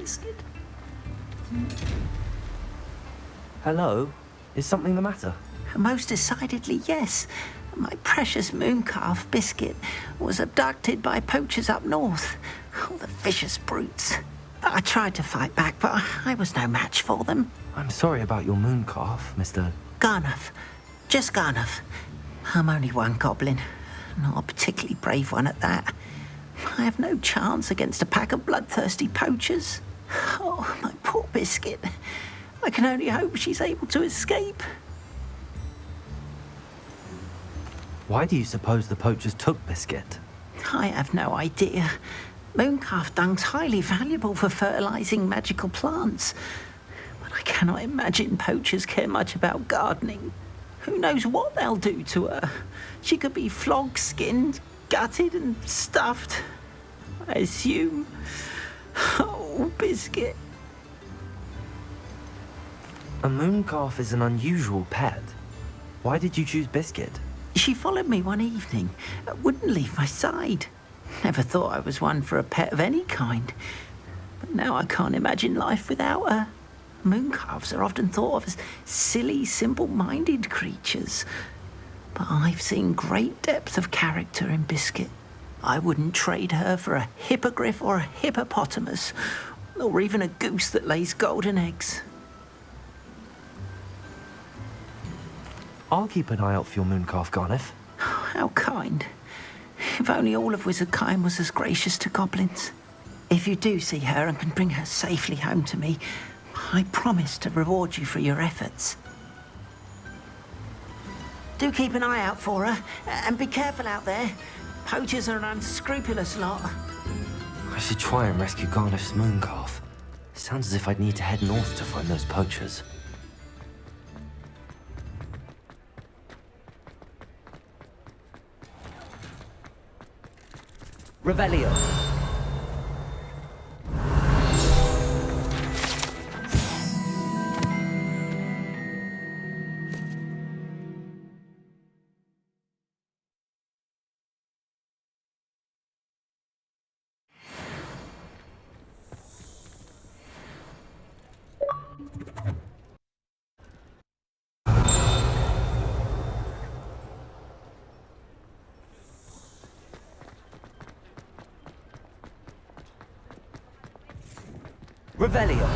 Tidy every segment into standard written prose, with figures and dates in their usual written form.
Biscuit. Hello? Is something the matter? Most decidedly, yes. My precious mooncalf, Biscuit, was abducted by poachers up north. Oh, the vicious brutes. I tried to fight back, but I was no match for them. I'm sorry about your mooncalf, Mr. Garnuff. Just Garnuff. I'm only one goblin. Not a particularly brave one at that. I have no chance against a pack of bloodthirsty poachers. Oh, my poor Biscuit. I can only hope she's able to escape. Why do you suppose the poachers took Biscuit? I have no idea. Mooncalf dung's highly valuable for fertilizing magical plants. But I cannot imagine poachers care much about gardening. Who knows what they'll do to her? She could be flogged, skinned, gutted and stuffed. I assume. Oh, Biscuit. A mooncalf is an unusual pet. Why did you choose Biscuit? She followed me one evening, wouldn't leave my side. Never thought I was one for a pet of any kind. But now I can't imagine life without her. Mooncalves are often thought of as silly, simple-minded creatures. But I've seen great depth of character in Biscuit. I wouldn't trade her for a hippogriff or a hippopotamus, or even a goose that lays golden eggs. I'll keep an eye out for your mooncalf, Garniff. How kind. If only all of Wizardkind was as gracious to goblins. If you do see her and can bring her safely home to me, I promise to reward you for your efforts. Do keep an eye out for her, and be careful out there. Poachers are an unscrupulous lot. I should try and rescue Garniff's mooncalf. Sounds as if I'd need to head north to find those poachers. Revelio. Revelio.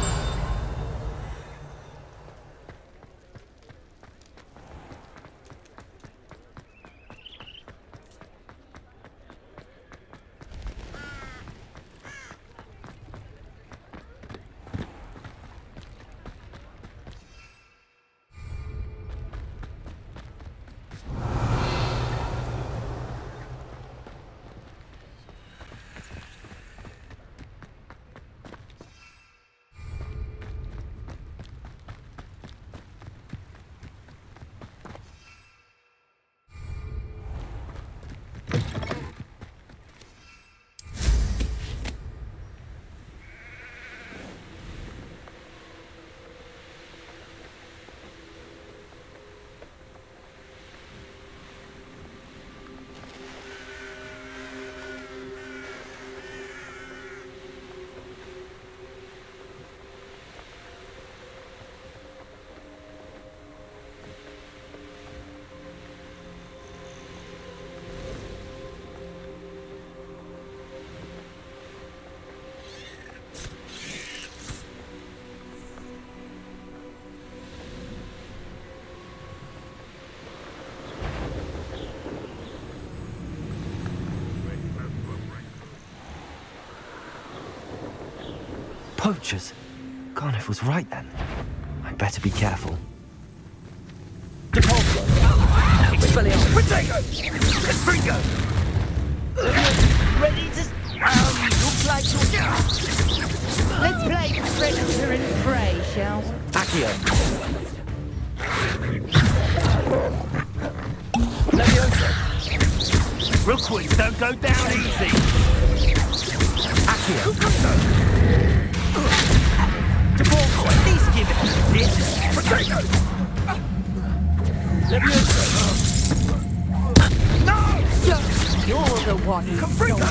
Poachers. Garniff was right then. I'd better be careful. Depulso! Expelliarmus! Protego! Espringo! Ready to... looks like you're... Let's play predator and prey, shall we? Accio. Leviosa! Real quick, don't go down easy! Accio. Depulso, at least give it this! Protego! Leviosa! No! You're the one who Confringo!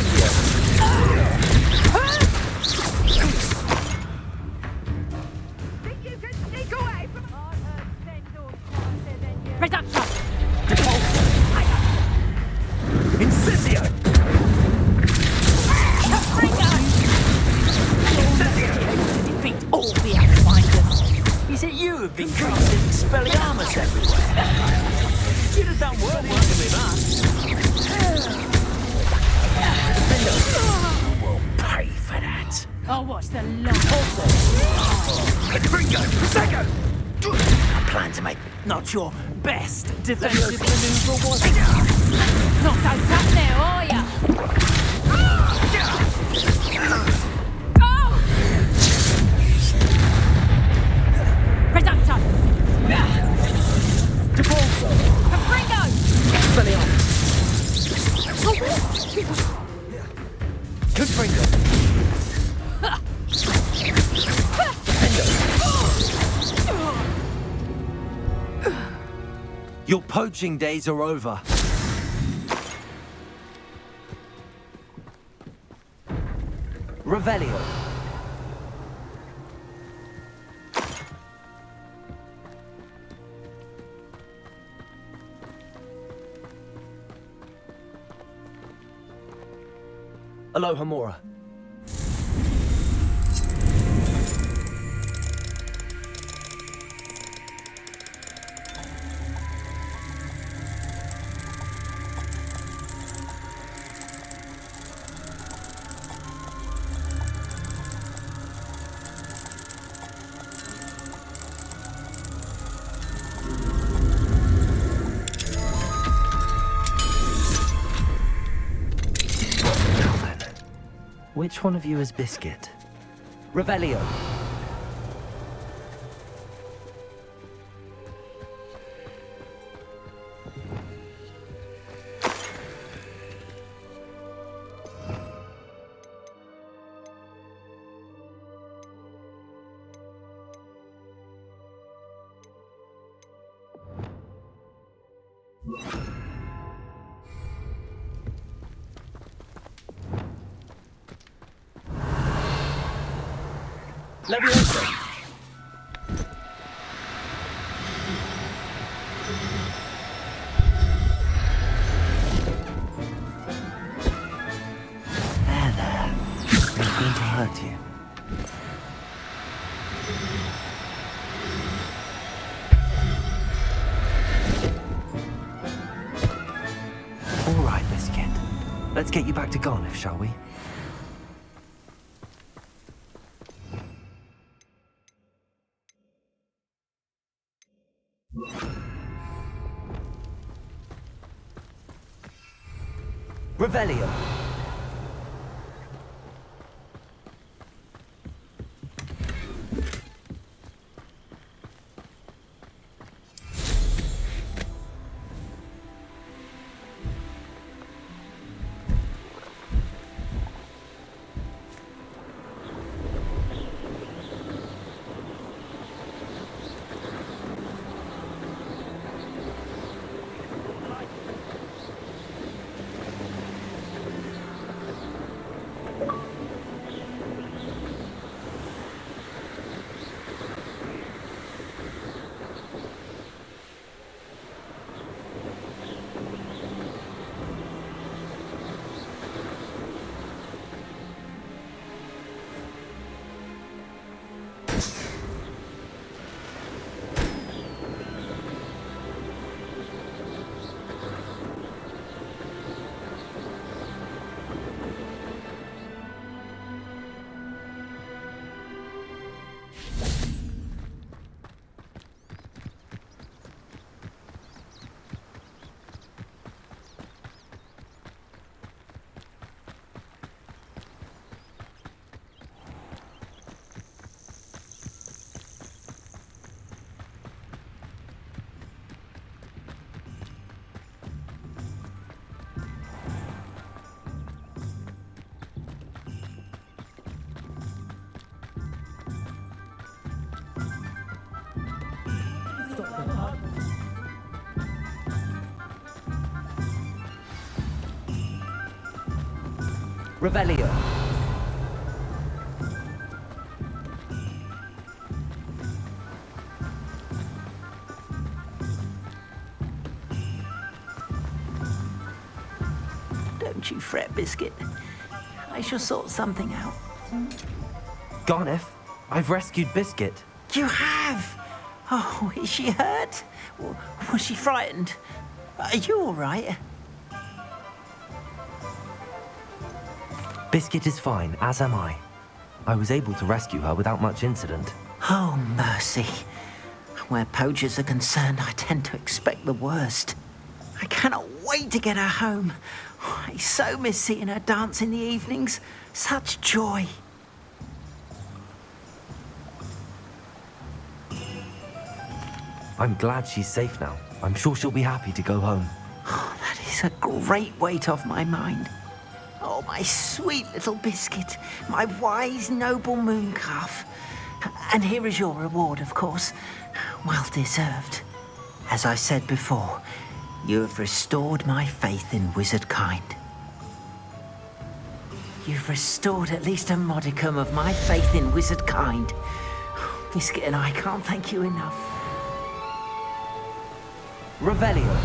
trying to make not your best defensive maneuver, was it? Not so tough now, are ya? Oh! Reducto! Devolso! Capringo! Confringo! Your poaching days are over. Revelio. Aloha Mora. Which one of you is Biscuit? Revelio. Levioso! There. I'm going to hurt you. All right, Biscuit. Let's get you back to Garniff, shall we? Revelio. Revelio. Don't you fret, Biscuit. I shall sort something out. Garniff, I've rescued Biscuit. You have? Oh, is she hurt? Was she frightened? Are you all right? Biscuit is fine, as am I. I was able to rescue her without much incident. Oh, mercy. Where poachers are concerned, I tend to expect the worst. I cannot wait to get her home. I so miss seeing her dance in the evenings. Such joy. I'm glad she's safe now. I'm sure she'll be happy to go home. Oh, that is a great weight off my mind. Oh, my sweet little biscuit, my wise, noble moon calf. And here is your reward, of course. Well deserved. As I said before, you have restored my faith in wizard kind. You've restored at least a modicum of my faith in wizard kind. Biscuit and I can't thank you enough. Revelio.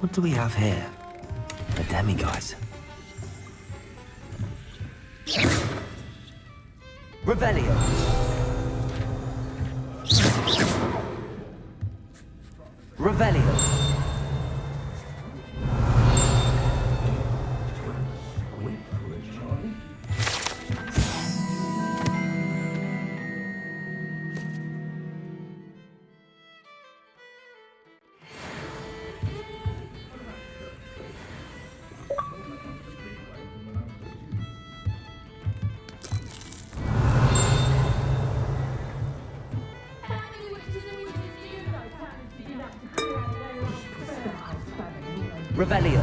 What do we have here? A demiguise. Revelio. Revelio. Revelio.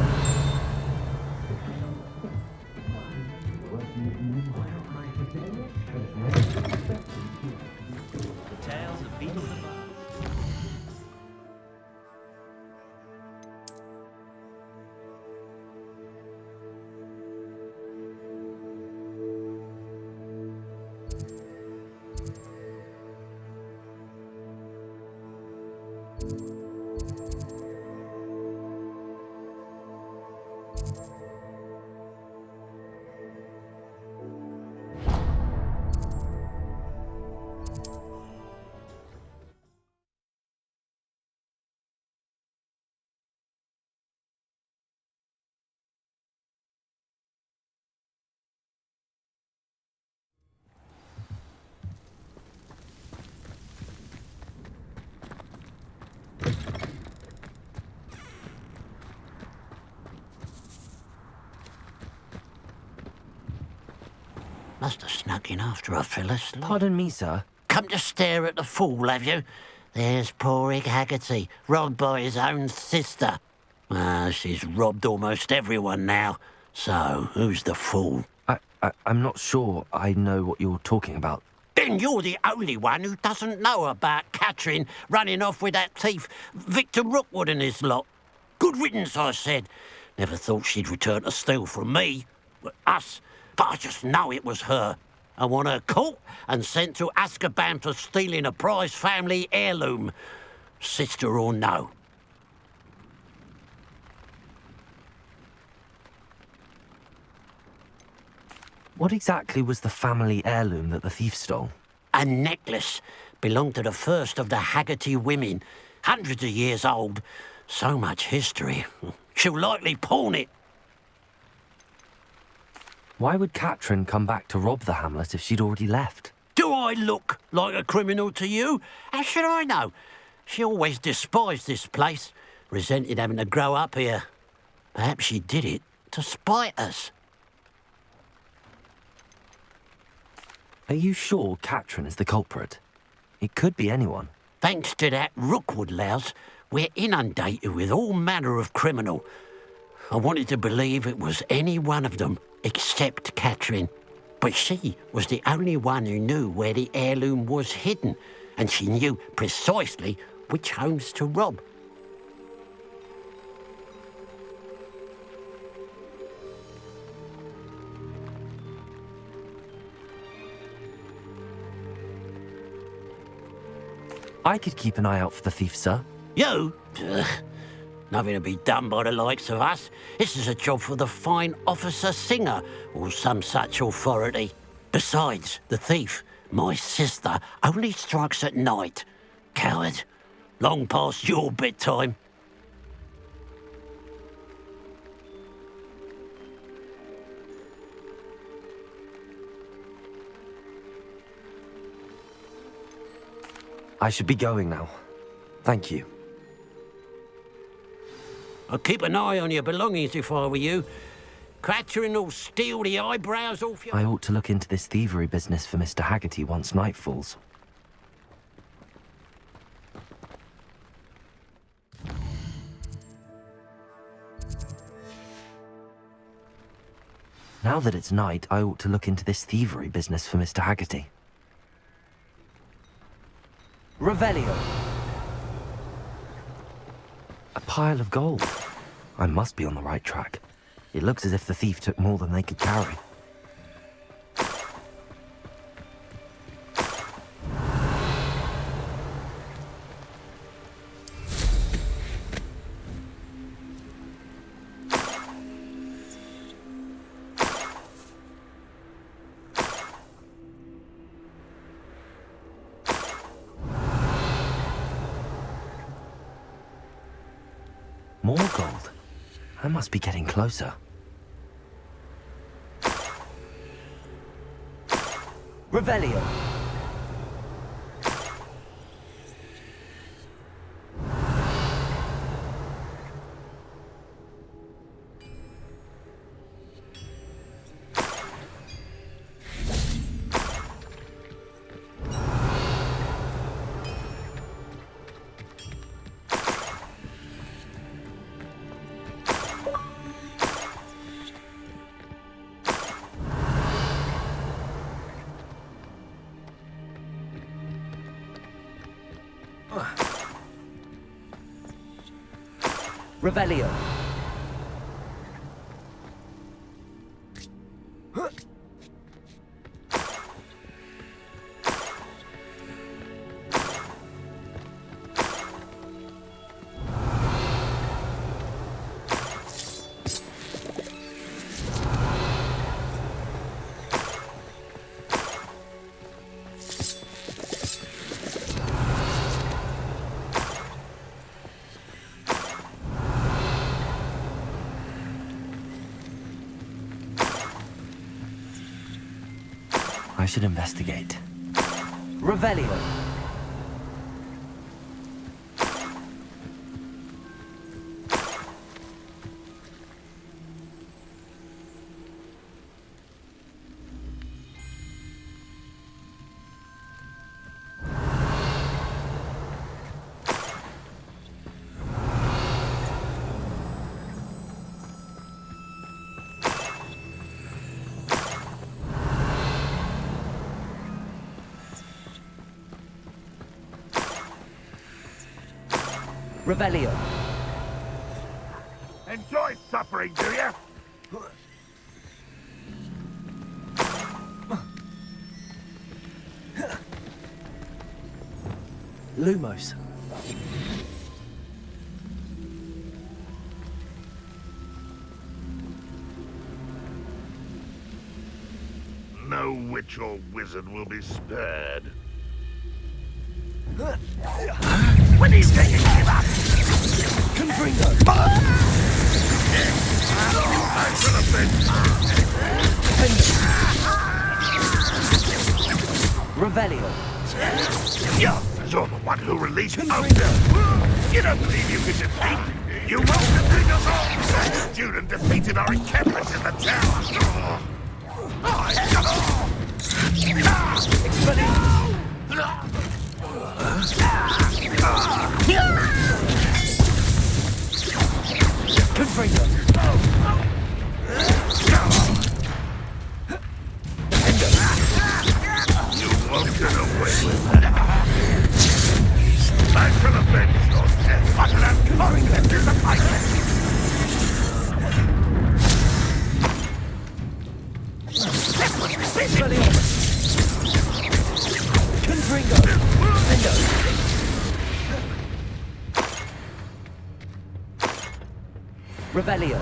The tales of Beetle the Bard. Must have snuck in after I fell asleep. Pardon me, sir. Come to stare at the fool, have you? There's poor Egg Haggerty, robbed by his own sister. She's robbed almost everyone now. So, who's the fool? I'm not sure I know what you're talking about. Then you're the only one who doesn't know about Catherine running off with that thief, Victor Rookwood and his lot. Good riddance, I said. Never thought she'd return to steal from me. Us. But I just know it was her. I want her caught and sent to Azkaban for stealing a prize family heirloom. Sister or no. What exactly was the family heirloom that the thief stole? A necklace. Belonged to the first of the Haggerty women. Hundreds of years old. So much history. She'll likely pawn it. Why would Catherine come back to rob the hamlet if she'd already left? Do I look like a criminal to you? How should I know? She always despised this place, resented having to grow up here. Perhaps she did it to spite us. Are you sure Catherine is the culprit? It could be anyone. Thanks to that Rookwood louse, we're inundated with all manner of criminal. I wanted to believe it was any one of them, except Catherine. But she was the only one who knew where the heirloom was hidden, and she knew precisely which homes to rob. I could keep an eye out for the thief, sir. You? Ugh. Nothing to be done by the likes of us. This is a job for the fine officer Singer, or some such authority. Besides, the thief, my sister, only strikes at night. Coward. Long past your bedtime. I should be going now. Thank you. I'd keep an eye on your belongings if I were you. Catherine will steal the eyebrows off you. I ought to look into this thievery business for Mr. Haggerty once night falls. Now that it's night, I ought to look into this thievery business for Mr. Haggerty. Revelio! A pile of gold. I must be on the right track. It looks as if the thief took more than they could carry. More gold. I must be getting closer. Revelio. Revelio. I should investigate. Revelio. Revelio. Enjoy suffering, do you? Lumos. No witch or wizard will be spared. When he's taking give up! Confringo! I should have been... Revelio. You're the one who released Odin! You don't believe you can defeat? You won't defeat us all! That student defeated our encampment in the tower! Confringo. You won't get away with that! I shall avenge your death, but I'm calling them to the fight! Confringo. Revelio.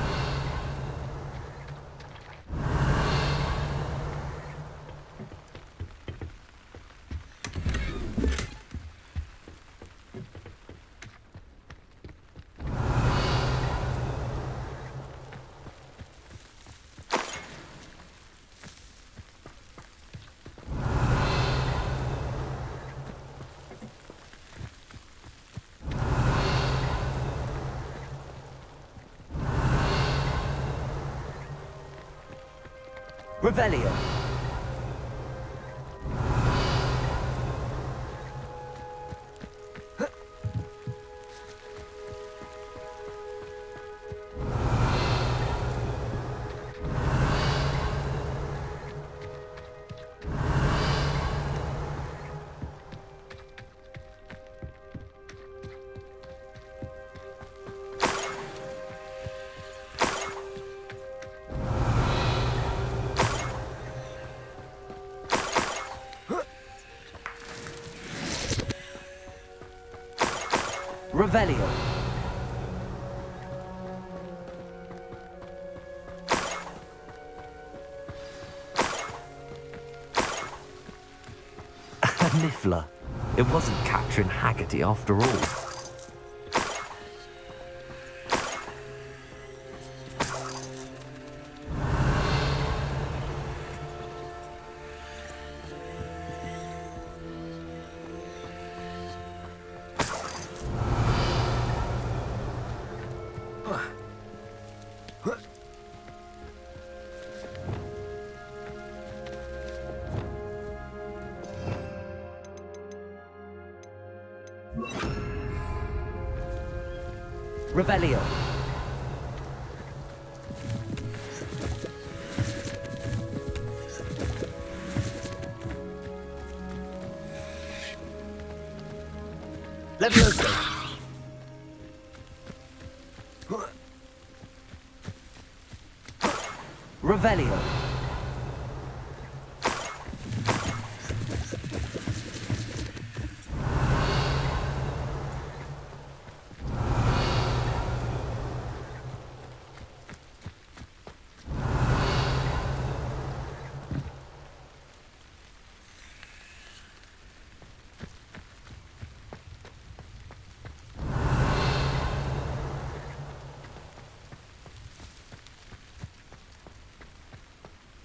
Revelio. Revelio. A niffler. It wasn't Catherine Haggerty after all. Revelio. Levioso. Revelio.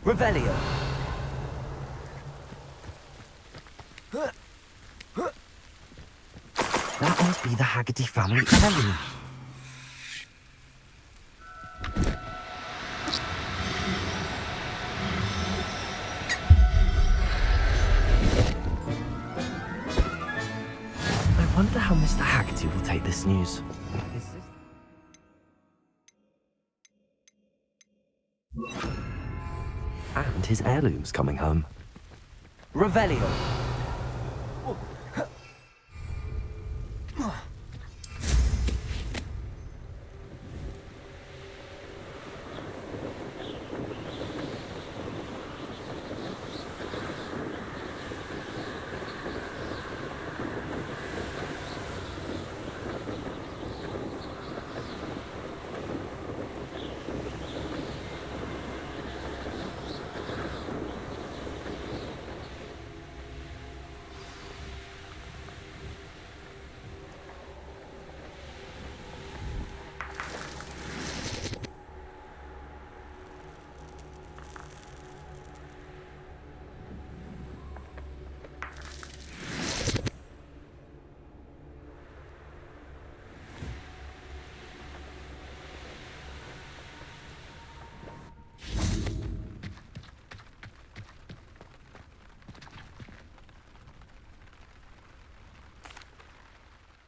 Revelio. That must be the Haggerty family heirloom. I wonder how Mr. Haggerty will take this news. And his heirloom's coming home. Revelio.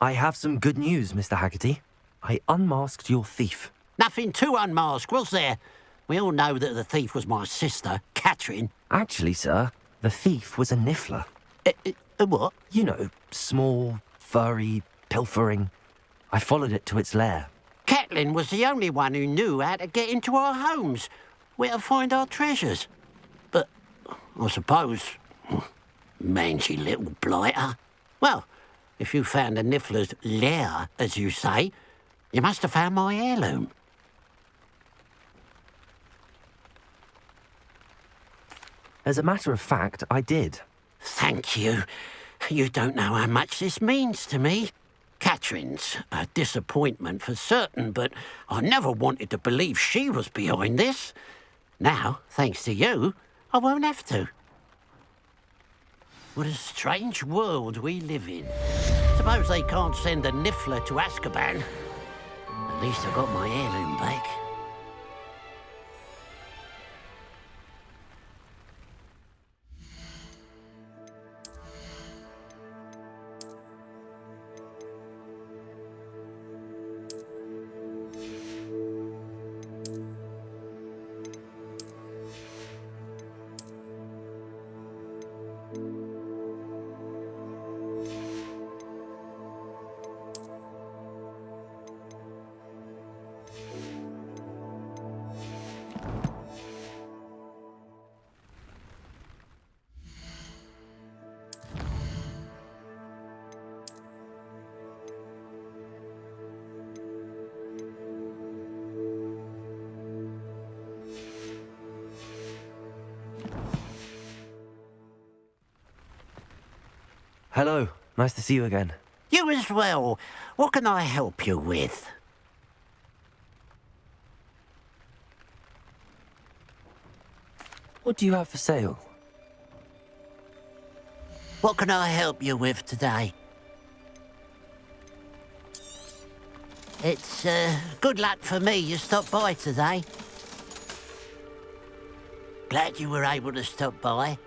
I have some good news, Mr. Haggerty. I unmasked your thief. Nothing to unmask, was there? We all know that the thief was my sister, Catherine. Actually, sir, the thief was a niffler. What? You know, small, furry, pilfering. I followed it to its lair. Catelyn was the only one who knew how to get into our homes, where to find our treasures. But I suppose, mangy little blighter. Well, if you found the niffler's lair, as you say, you must have found my heirloom. As a matter of fact, I did. Thank you. You don't know how much this means to me. Catherine's a disappointment for certain, but I never wanted to believe she was behind this. Now, thanks to you, I won't have to. What a strange world we live in. Suppose they can't send a niffler to Azkaban. At least I got my heirloom back. Hello. Nice to see you again. You as well. What can I help you with? What do you have for sale? What can I help you with today? It's good luck for me you stopped by today. Glad you were able to stop by.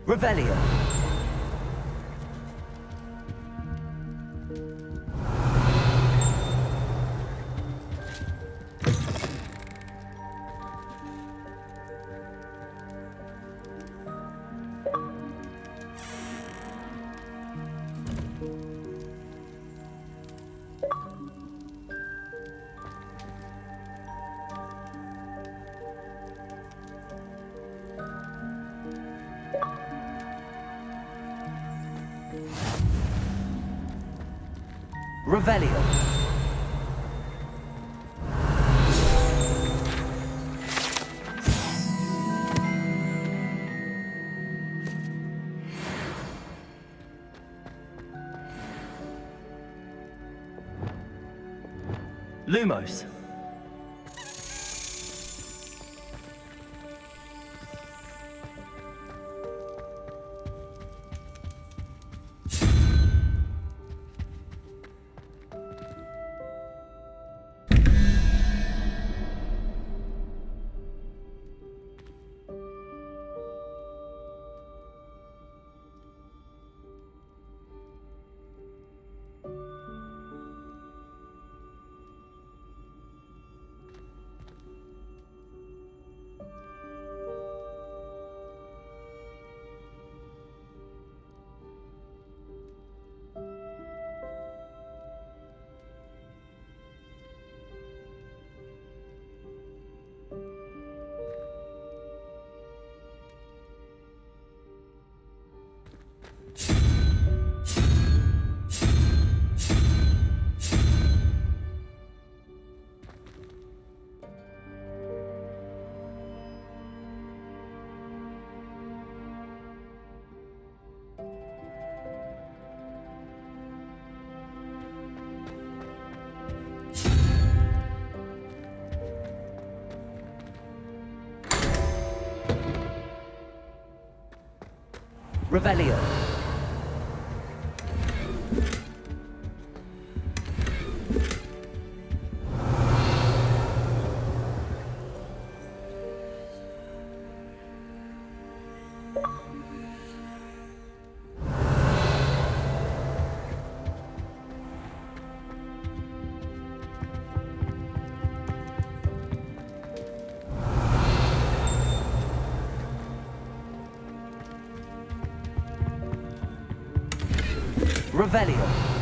Revelio. Revelio. Lumos. Revelio. Revelio.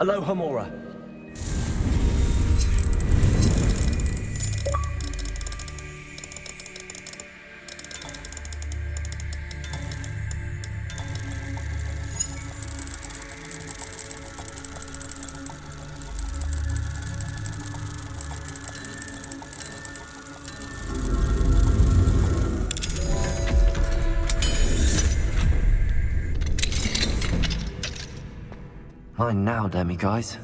Aloha Mora. Mine now, demi-guys.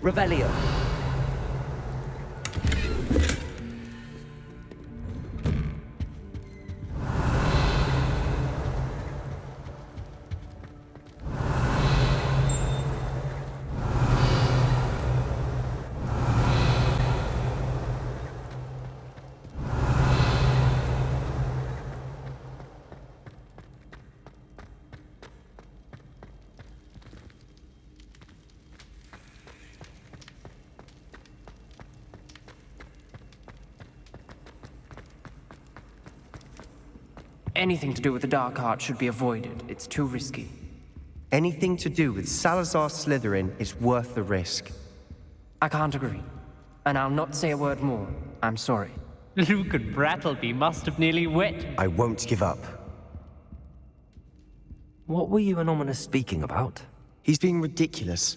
Revelio. Anything to do with the dark art should be avoided. It's too risky. Anything to do with Salazar Slytherin is worth the risk. I can't agree. And I'll not say a word more. I'm sorry. Luke and Brattleby must have nearly wet. I won't give up. What were you and Ominous speaking about? He's being ridiculous.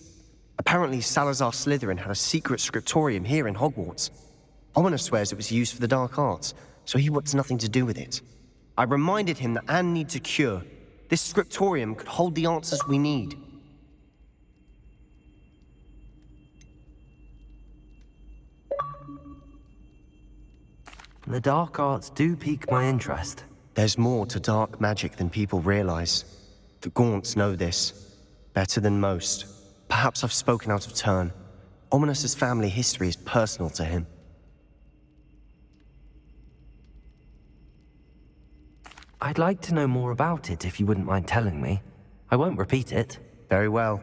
Apparently Salazar Slytherin had a secret scriptorium here in Hogwarts. Ominous swears it was used for the dark arts, so he wants nothing to do with it. I reminded him that Anne needs a cure. This scriptorium could hold the answers we need. The dark arts do pique my interest. There's more to dark magic than people realize. The Gaunts know this. Better than most. Perhaps I've spoken out of turn. Ominous's family history is personal to him. I'd like to know more about it if you wouldn't mind telling me. I won't repeat it. Very well.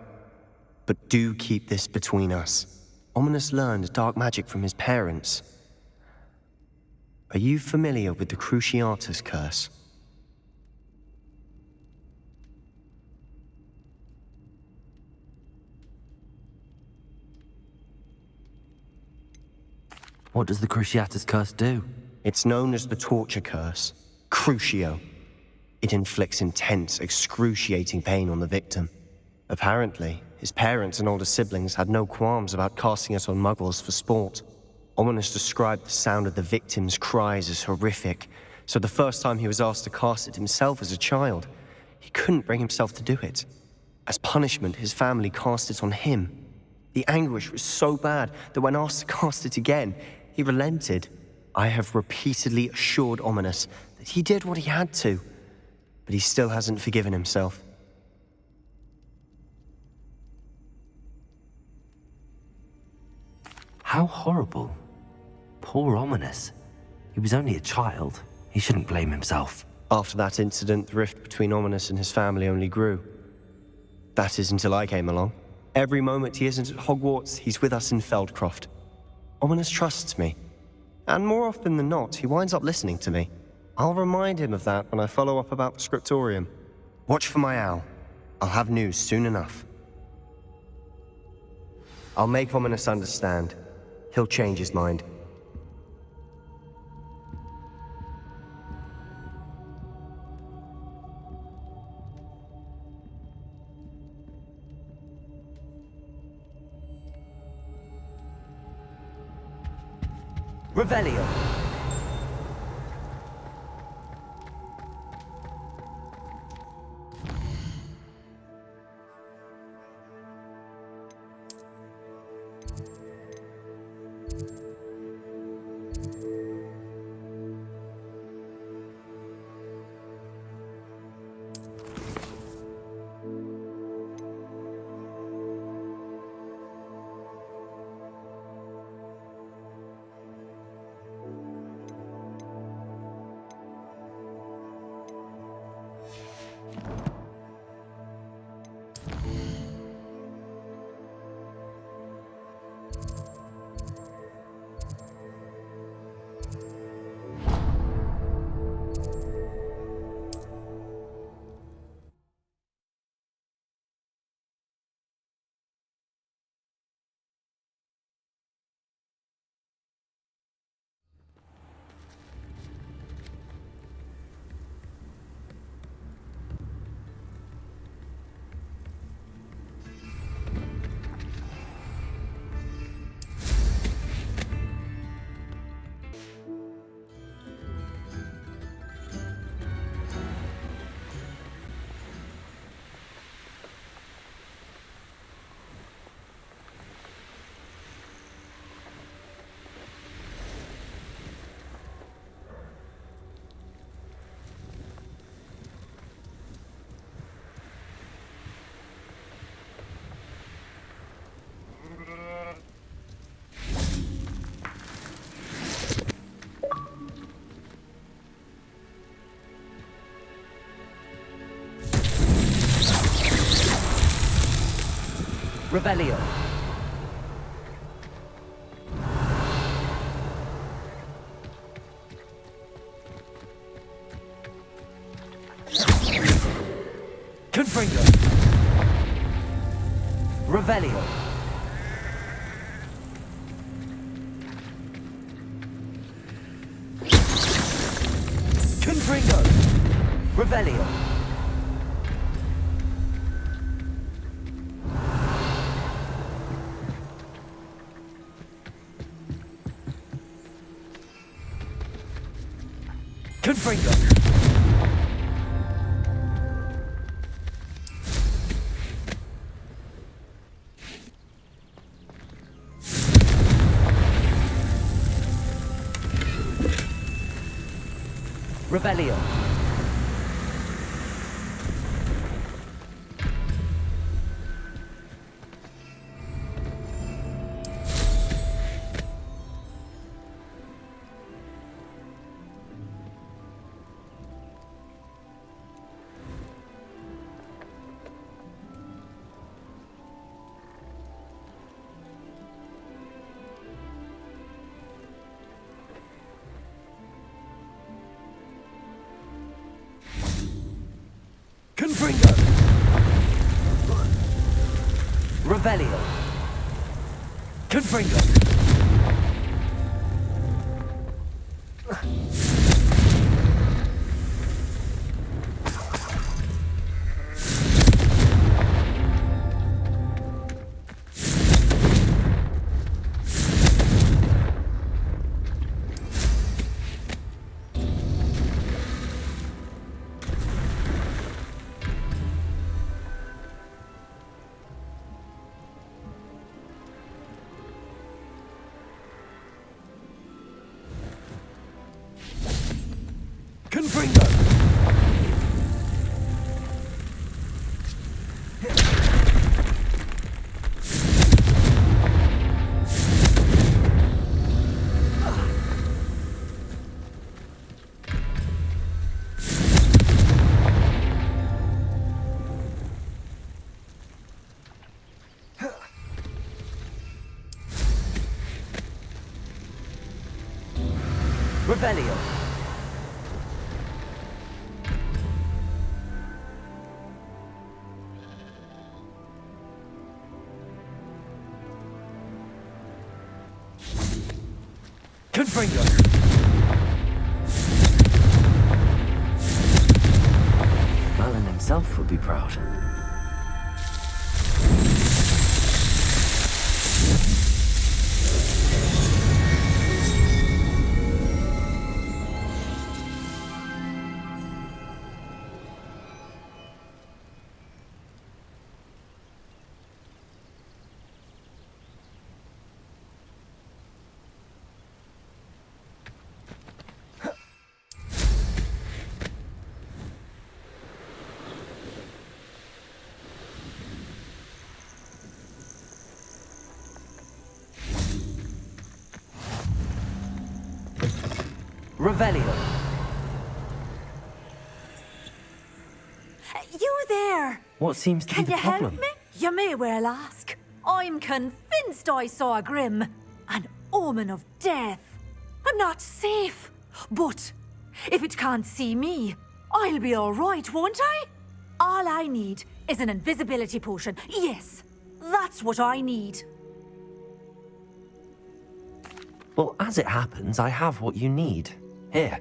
But do keep this between us. Ominous learned dark magic from his parents. Are you familiar with the Cruciatus curse? What does the Cruciatus curse do? It's known as the torture curse. Crucio. It inflicts intense, excruciating pain on the victim. Apparently, his parents and older siblings had no qualms about casting it on muggles for sport. Ominous described the sound of the victim's cries as horrific, so the first time he was asked to cast it himself as a child, he couldn't bring himself to do it. As punishment, his family cast it on him. The anguish was so bad that when asked to cast it again, he relented. I have repeatedly assured Ominous that he did what he had to, but he still hasn't forgiven himself. How horrible. Poor Ominous. He was only a child. He shouldn't blame himself. After that incident, the rift between Ominous and his family only grew. That is until I came along. Every moment he isn't at Hogwarts, he's with us in Feldcroft. Ominous trusts me. And more often than not, he winds up listening to me. I'll remind him of that when I follow up about the scriptorium. Watch for my owl. I'll have news soon enough. I'll make Ominous understand. He'll change his mind. Revelio. Revelio. Confringo. Revelio. Confringo. Revelio. Confringo. Revelio. Confringo. Revelio. Confringo. Confringo. Revelio. Confringo. Merlin himself would be proud. Revelio. You there? What seems to Can be you the problem? help me? You may well ask. I'm convinced I saw a grim, an omen of death. I'm not safe, but if it can't see me, I'll be all right, won't I? All I need is an invisibility potion. Yes, that's what I need. Well, as it happens, I have what you need. Here.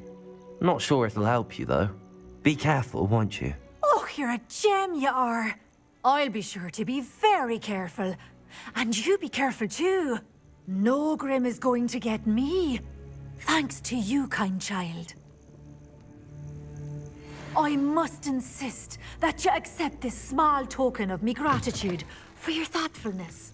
Not sure it'll help you, though. Be careful, won't you? Oh, you're a gem, you are. I'll be sure to be very careful. And you be careful too. No grim is going to get me. Thanks to you, kind child. I must insist that you accept this small token of me gratitude for your thoughtfulness.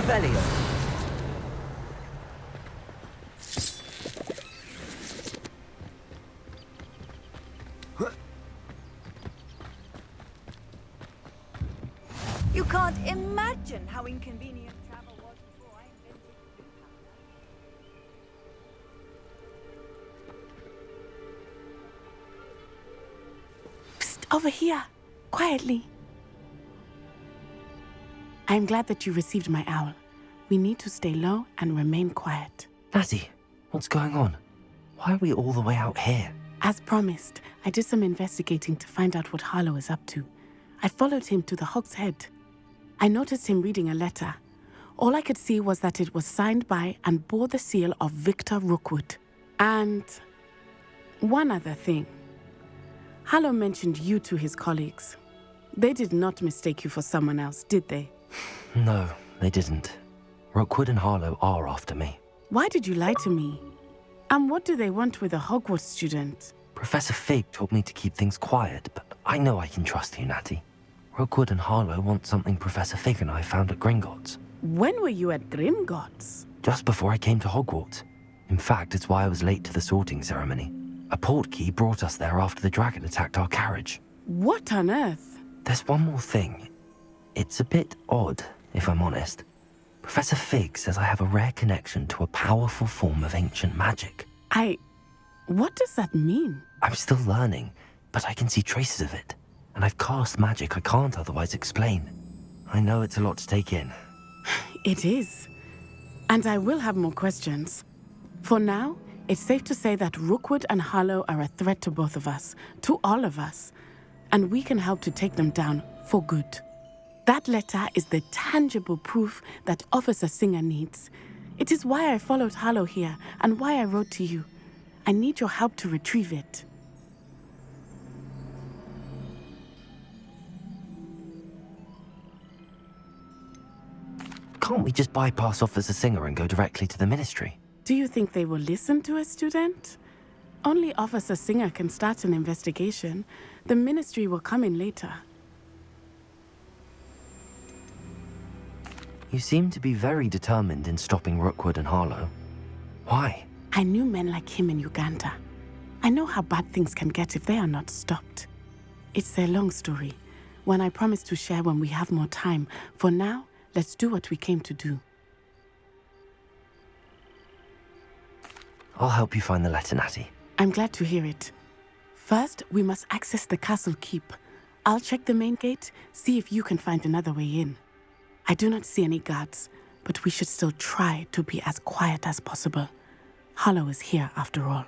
Revelio. You can't imagine how inconvenient travel was before I invented Psst, over here. Quietly. I'm glad that you received my owl. We need to stay low and remain quiet. Natty, what's going on? Why are we all the way out here? As promised, I did some investigating to find out what Harlow is up to. I followed him to the Hog's Head. I noticed him reading a letter. All I could see was that it was signed by and bore the seal of Victor Rookwood. And one other thing. Harlow mentioned you to his colleagues. They did not mistake you for someone else, did they? No, they didn't. Rookwood and Harlow are after me. Why did you lie to me? And what do they want with a Hogwarts student? Professor Fig told me to keep things quiet, but I know I can trust you, Natty. Rookwood and Harlow want something Professor Fig and I found at Gringotts. When were you at Gringotts? Just before I came to Hogwarts. In fact, it's why I was late to the sorting ceremony. A portkey brought us there after the dragon attacked our carriage. What on earth? There's one more thing. It's a bit odd, if I'm honest. Professor Fig says I have a rare connection to a powerful form of ancient magic. What does that mean? I'm still learning, but I can see traces of it. And I've cast magic I can't otherwise explain. I know it's a lot to take in. It is. And I will have more questions. For now, it's safe to say that Rookwood and Harlow are a threat to both of us, to all of us. And we can help to take them down for good. That letter is the tangible proof that Officer Singer needs. It is why I followed Harlow here and why I wrote to you. I need your help to retrieve it. Can't we just bypass Officer Singer and go directly to the Ministry? Do you think they will listen to a student? Only Officer Singer can start an investigation. The Ministry will come in later. You seem to be very determined in stopping Rookwood and Harlow. Why? I knew men like him in Uganda. I know how bad things can get if they are not stopped. It's a long story, one I promise to share when we have more time. For now, let's do what we came to do. I'll help you find the letter, Natty. I'm glad to hear it. First, we must access the castle keep. I'll check the main gate, see if you can find another way in. I do not see any guards, but we should still try to be as quiet as possible. Harlow is here after all.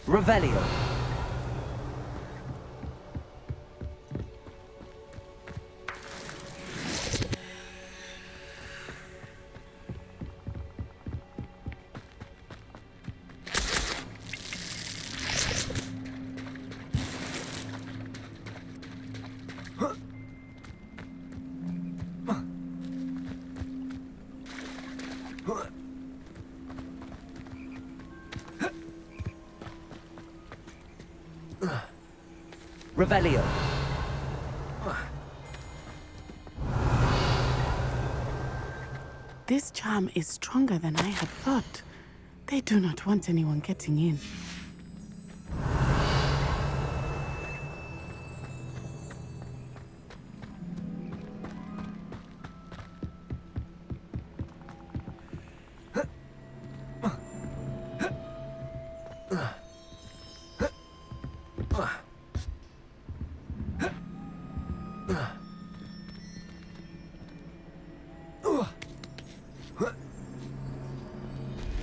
Revelio. Revelio. this charm is stronger than I had thought. They do not want anyone getting in.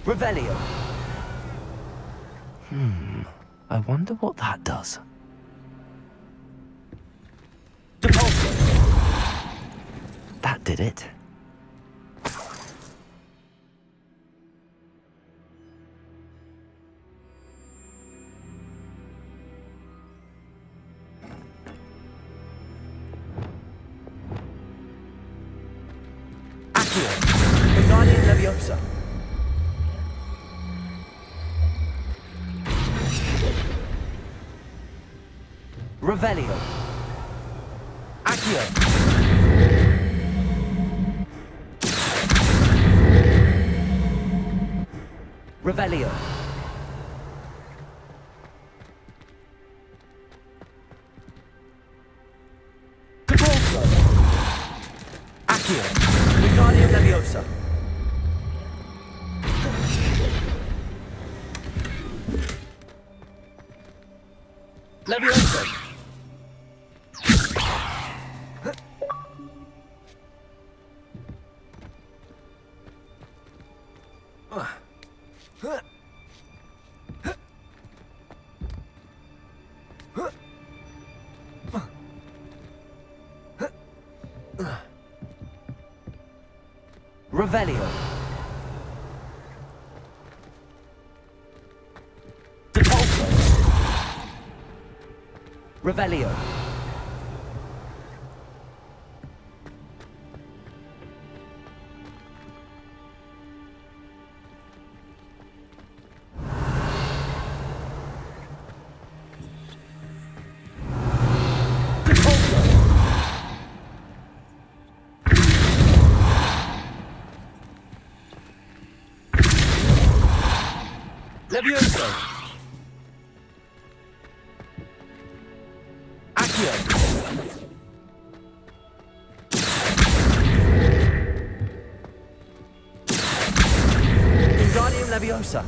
Revelio. I wonder what that does. Depulso. That did it. Accio. Guardian Leviosa. Revelio. Accio. Revelio. Depulso. Accio. Guardian Leviosa. Leviosa. Revelio. Depulso. Revelio. Levioso. Accio. Wingardium Leviosa.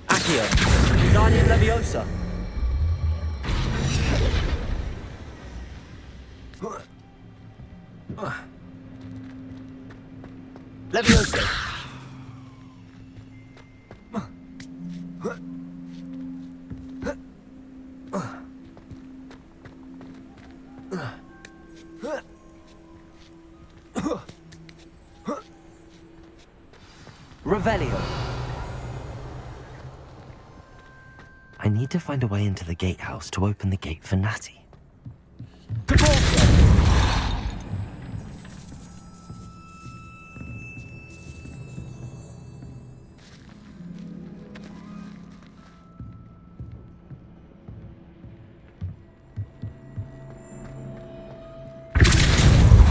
Accio. Wingardium Leviosa. Leviosa. Revelio. I need to find a way into the gatehouse to open the gate for Natty. Depulso.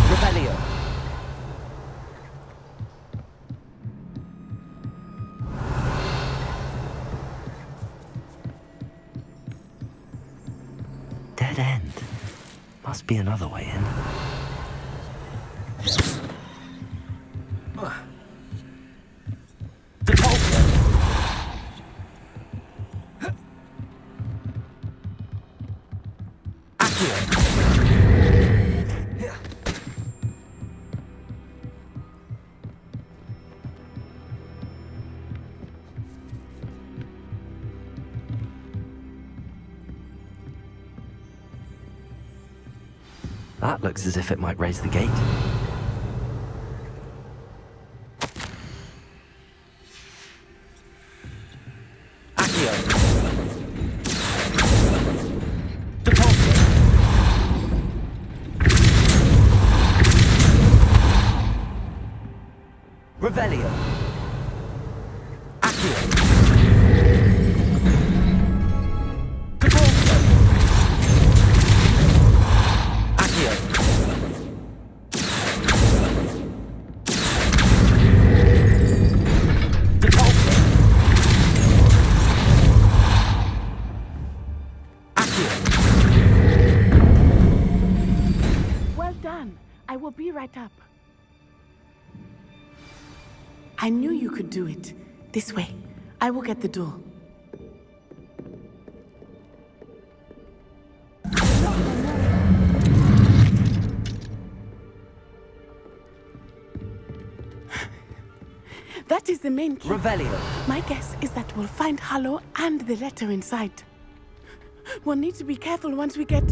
Revelio. Dead end. Must be another way in. Depulso. Accio. That looks as if it might raise the gate. Accio. Depulso. Revelio. Accio. Depulso. Accio. Right up. I knew you could do it. This way. I will get the door. That is the main key. Revelio. My guess is that we'll find Hollow and the letter inside. We'll need to be careful once we get...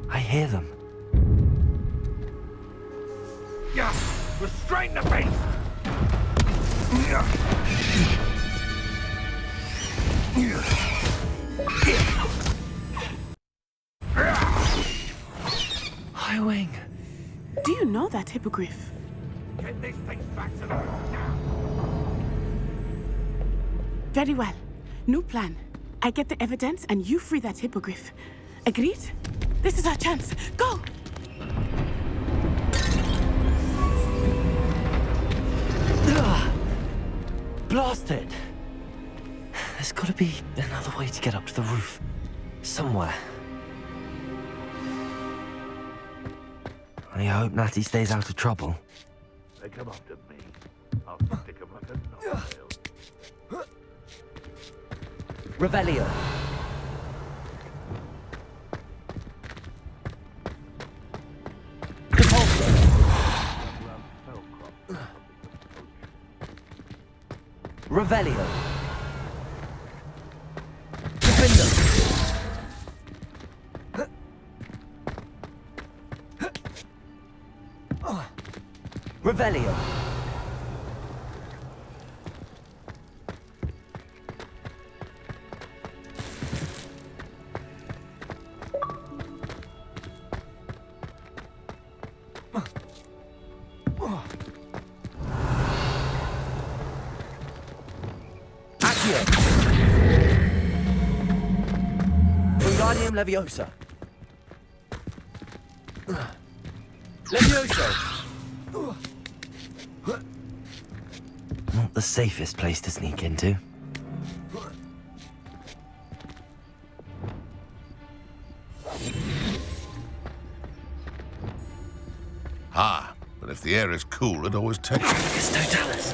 I hear them. Yeah, restrain the beast! Highwing. Do you know that hippogriff? Get this thing back to the room now! Very well. New plan. I get the evidence and you free that hippogriff. Agreed? This is our chance. Go! Blasted! There's gotta be another way to get up to the roof. Somewhere. I hope Natty stays out of trouble. They come after me. I'll stick them like a knife. Revelio. Revelio. Defender. Revelio. Wingardium Leviosa. Levioso. Not the safest place to sneak into. Ah, but if the air is cool, it always takes... It's Totalis.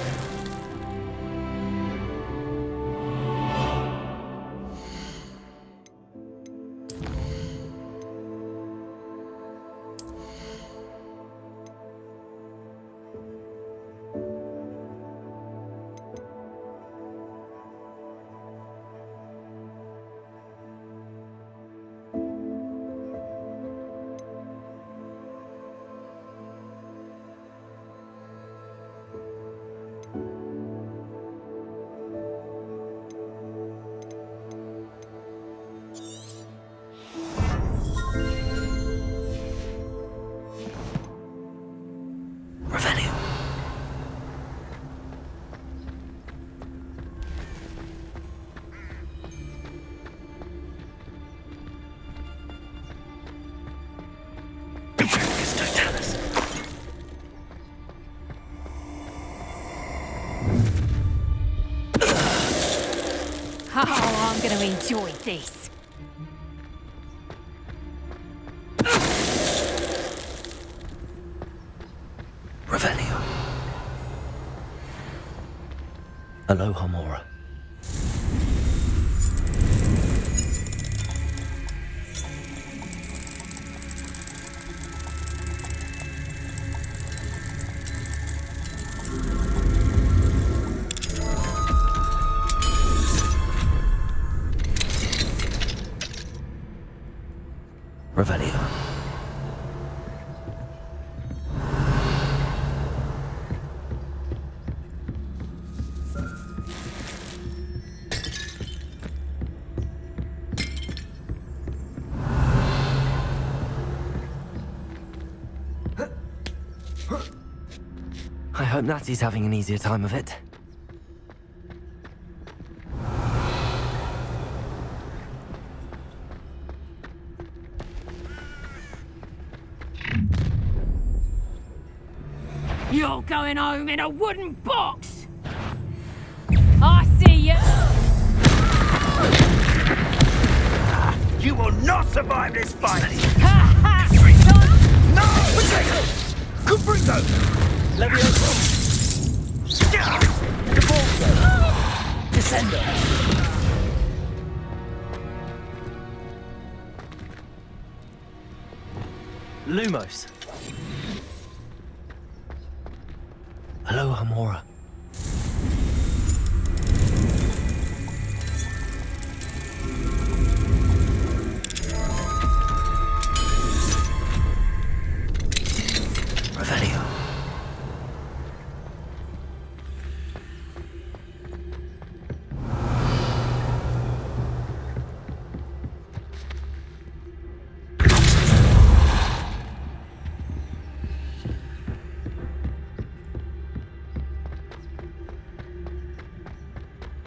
Oh, I'm gonna enjoy this. Revelio. Aloha Mora. Revelio. I hope Natty's having an easier time of it. You're going home in a wooden box! I see you! You will not survive this fight! Ha ha! No! Confringo! Levioso! Devolso! Descendo! Lumos! Hello, Hamora. Revelio.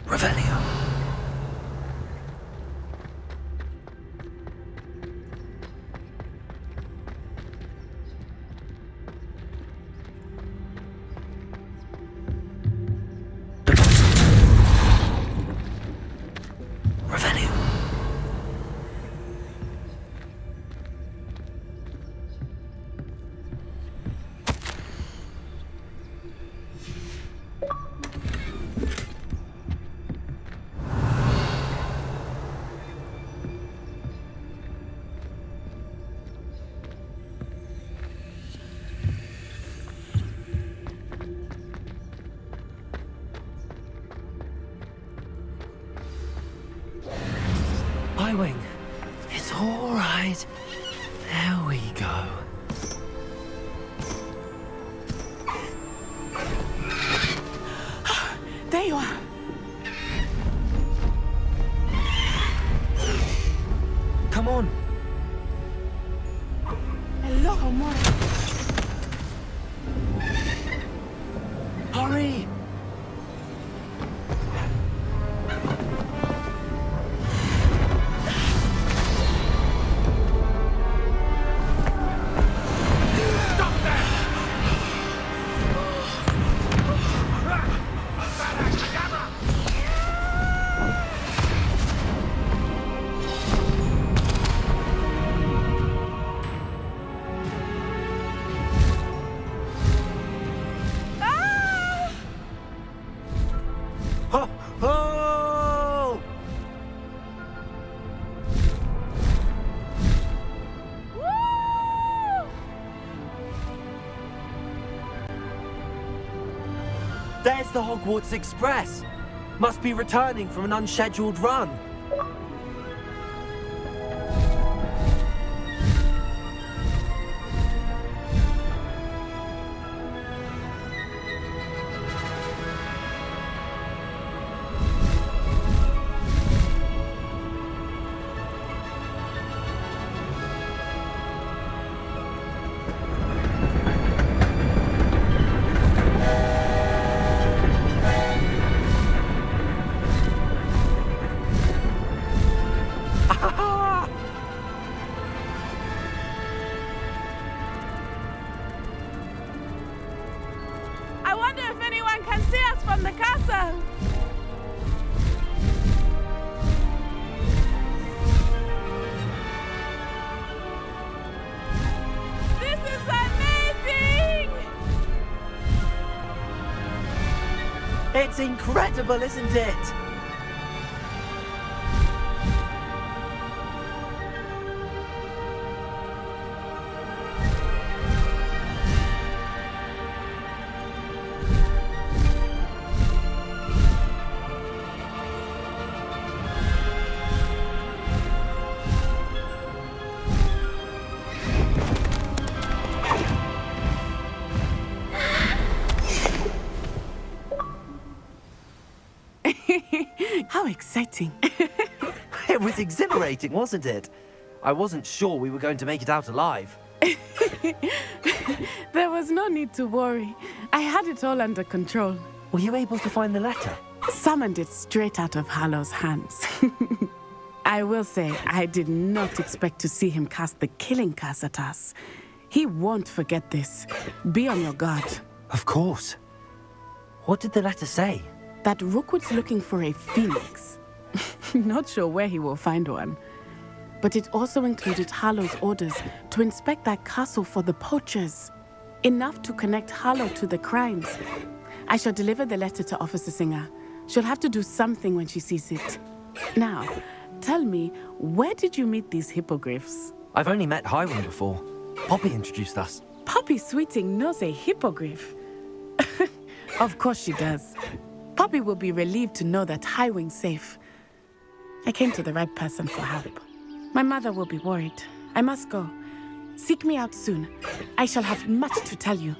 Revelio. Revelio. Wing. It's all right. There we go. There you are. Come on. Hello, Hamora. Hurry. There's the Hogwarts Express. Must be returning from an unscheduled run. I wonder if anyone can see us from the castle. This is amazing! It's incredible, isn't it? How exciting. It was exhilarating, wasn't it? I wasn't sure we were going to make it out alive. There was no need to worry. I had it all under control. Were you able to find the letter? Summoned it straight out of Hallow's hands. I will say, I did not expect to see him cast the killing curse at us. He won't forget this. Be on your guard. Of course. What did the letter say? That Rookwood's looking for a phoenix. Not sure where he will find one. But it also included Hallow's orders to inspect that castle for the poachers. Enough to connect Harlow to the crimes. I shall deliver the letter to Officer Singer. She'll have to do something when she sees it. Now, tell me, where did you meet these hippogriffs? I've only met Highwing before. Poppy introduced us. Poppy Sweeting knows a hippogriff. Of course she does. Poppy will be relieved to know that Highwing's safe. I came to the right person for help. My mother will be worried. I must go. Seek me out soon. I shall have much to tell you.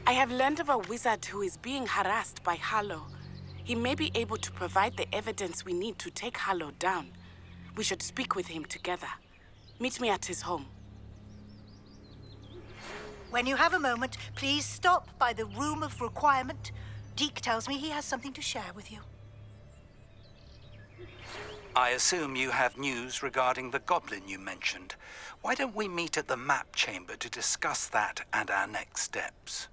I have learned of a wizard who is being harassed by Harlow. He may be able to provide the evidence we need to take Harlow down. We should speak with him together. Meet me at his home. When you have a moment, please stop by the Room of Requirement. Deke tells me he has something to share with you. I assume you have news regarding the goblin you mentioned. Why don't we meet at the map chamber to discuss that and our next steps?